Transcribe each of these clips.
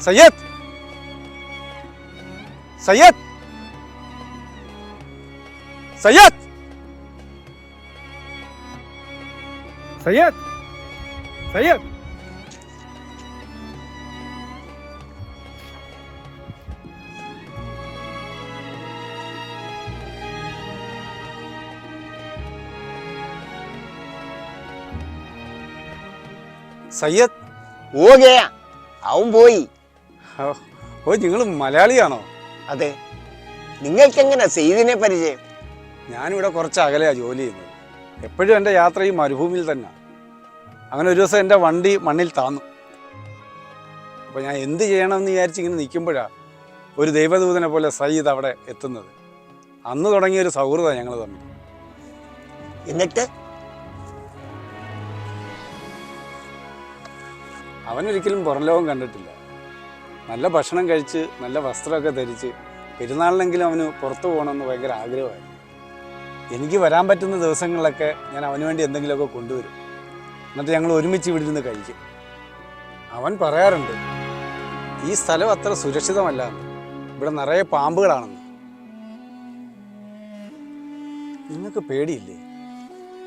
സയ്യദ്, സയ്യദ്, സയ്യദ്, സയ്യദ്, സയ്യദ്. സയ്യദ് ഓ ഗയാ, അവൻ പോയി. ഓ, നിങ്ങൾ മലയാളിയാണോ? അതെ. നിങ്ങൾക്കെങ്ങനെ സെയ്ദിനെ പരിചയം? ഞാനിവിടെ കുറച്ച് അകലെയാണ് ജോലി ചെയ്യുന്നത്. എപ്പോഴും എൻ്റെ യാത്ര ഈ മരുഭൂമിയിൽ തന്നെ. അങ്ങനെ ഒരു ദിവസം എൻ്റെ വണ്ടി മണ്ണിൽ താന്നു. അപ്പോൾ ഞാൻ എന്ത് ചെയ്യണമെന്ന് വിചാരിച്ച് ഇങ്ങനെ നിൽക്കുമ്പോഴാണ് ഒരു ദൈവദൂതനെ പോലെ സയ്യിദ് അവിടെ എത്തുന്നത്. അന്ന് തുടങ്ങിയൊരു സൗഹൃദം ഞങ്ങൾ തമ്മിൽ. എന്നിട്ട് അവനൊരിക്കലും പുറം ലോകം കണ്ടിട്ടില്ല. നല്ല ഭക്ഷണം കഴിച്ച് നല്ല വസ്ത്രമൊക്കെ ധരിച്ച് പെരുന്നാളിനെങ്കിലും അവന് പുറത്തു പോകണമെന്ന് ഭയങ്കര ആഗ്രഹമായിരുന്നു. എനിക്ക് വരാൻ പറ്റുന്ന ദിവസങ്ങളിലൊക്കെ ഞാൻ അവന് വേണ്ടി എന്തെങ്കിലുമൊക്കെ കൊണ്ടുവരും. എന്നിട്ട് ഞങ്ങൾ ഒരുമിച്ച് ഇവിടെ ഇരുന്ന് കഴിക്കും. അവൻ പറയാറുണ്ട്, ഈ സ്ഥലം അത്ര സുരക്ഷിതമല്ല, ഇവിടെ നിറയെ പാമ്പുകളാണെന്ന്. നിങ്ങൾക്ക് പേടിയില്ലേ?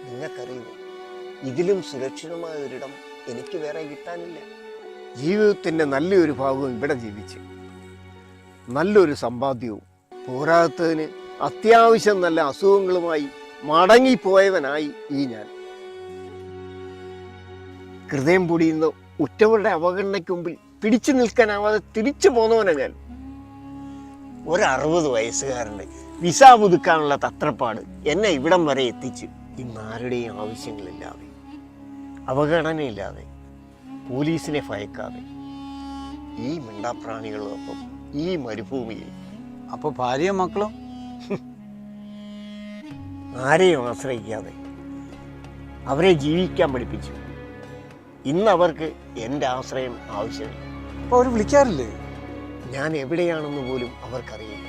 നിങ്ങൾക്കറിയുമോ, ഇതിലും സുരക്ഷിതമായ ഒരിടം എനിക്ക് വേറെ കിട്ടാനില്ല. ജീവിതത്തിൻ്റെ നല്ലൊരു ഭാഗവും ഇവിടെ ജീവിച്ച് നല്ലൊരു സമ്പാദ്യവും പോരാത്തതിന് അത്യാവശ്യം നല്ല അസുഖങ്ങളുമായി മടങ്ങിപ്പോയവനായി ഞാൻ. ഹൃദയം പൊടിയുന്ന ഉറ്റവരുടെ അവഗണനയ്ക്ക് മുമ്പിൽ പിടിച്ചു നിൽക്കാനാവാതെ തിരിച്ചു പോന്നവനാ ഞാൻ. 60 വയസ്സുകാരൻ്റെ വിസ പുതുക്കാനുള്ള തത്രപ്പാട് എന്നെ ഇവിടം വരെ എത്തിച്ച്. ഇന്നാരുടെയും ആവശ്യങ്ങളില്ലാതെ, അവഗണനയില്ലാതെ, പോലീസിനെ ഭയക്കാതെ, ഈ മിണ്ടാപ്രാണികളോടൊപ്പം ഈ മരുഭൂമിയിൽ. അപ്പോൾ ഭാര്യയും മക്കളും ആരെയും ആശ്രയിക്കാതെ അവരെ ജീവിക്കാൻ പഠിപ്പിച്ചു. ഇന്ന് അവർക്ക് എൻ്റെ ആശ്രയം ആവശ്യമില്ല. അപ്പോൾ അവർ വിളിക്കാറില്ലേ? ഞാൻ എവിടെയാണെന്ന് പോലും അവർക്കറിയില്ല.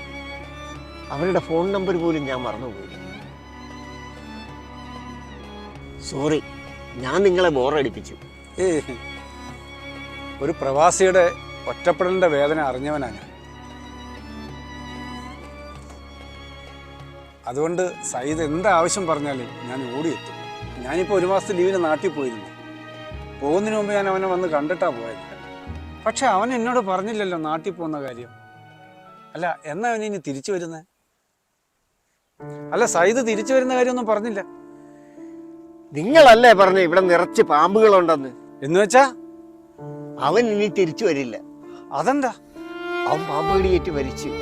അവരുടെ ഫോൺ നമ്പർ പോലും ഞാൻ മറന്നുപോയി. സോറി, ഞാൻ നിങ്ങളെ ബോറടിപ്പിച്ചു. ഒരു പ്രവാസിയുടെ ഒറ്റപ്പെടലിൻ്റെ വേദന അറിഞ്ഞവനാണ് ഞാൻ. അതുകൊണ്ട് സയ്യിദ് എന്താവശ്യം പറഞ്ഞാലും ഞാൻ ഓടിയെത്തും. ഞാനിപ്പോൾ 1 മാസത്തെ ലീവിന് നാട്ടിൽ പോയിരുന്നു. പോകുന്നതിന് മുമ്പ് ഞാൻ അവനെ വന്ന് കണ്ടിട്ടാണ് പോയത്. പക്ഷെ അവൻ എന്നോട് പറഞ്ഞില്ലല്ലോ നാട്ടിൽ പോകുന്ന കാര്യം. അല്ല, എന്നാ അവൻ ഇനി തിരിച്ചു വരുന്നത്? അല്ല, സയ്യിദ് തിരിച്ചു വരുന്ന കാര്യമൊന്നും പറഞ്ഞില്ല. നിങ്ങളല്ലേ പറഞ്ഞ ഇവിടെ നിറച്ച് പാമ്പുകളുണ്ടെന്ന്? എന്ന് വെച്ചാ അവൻ ഇനി തിരിച്ചു വരില്ല. അതെന്താ? അവൻ പാമ്പ് കടിയേറ്റ് മരിച്ചു.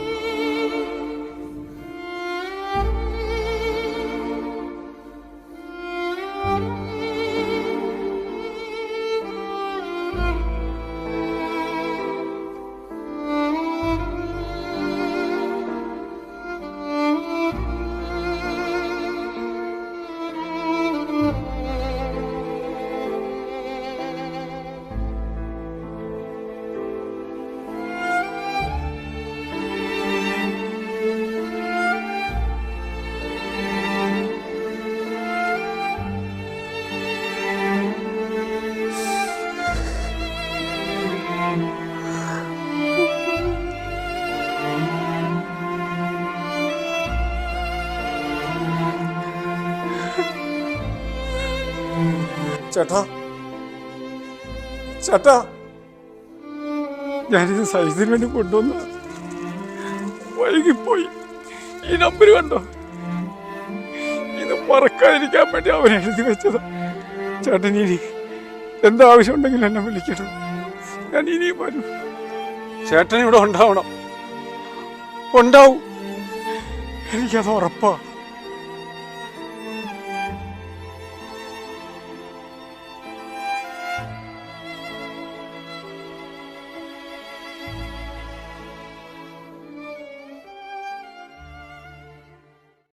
ചേട്ടാ, ചേട്ടാ, ഞാനിത് സൈസിന് വേണ്ടി കൊണ്ടുവന്ന വൈകിപ്പോയി. ഈ നമ്പർ കണ്ടോ? ഇത് മറക്കാതിരിക്കാൻ വേണ്ടി അവൻ എഴുതി വെച്ചതാ. ചേട്ടൻ ഇനി എന്താവശ്യം ഉണ്ടെങ്കിലും എന്നെ വിളിക്കണം. ഞാൻ ഇനിയും വരും. ചേട്ടൻ ഇവിടെ ഉണ്ടാവണം. ഉണ്ടാവും, എനിക്കത് ഉറപ്പാ.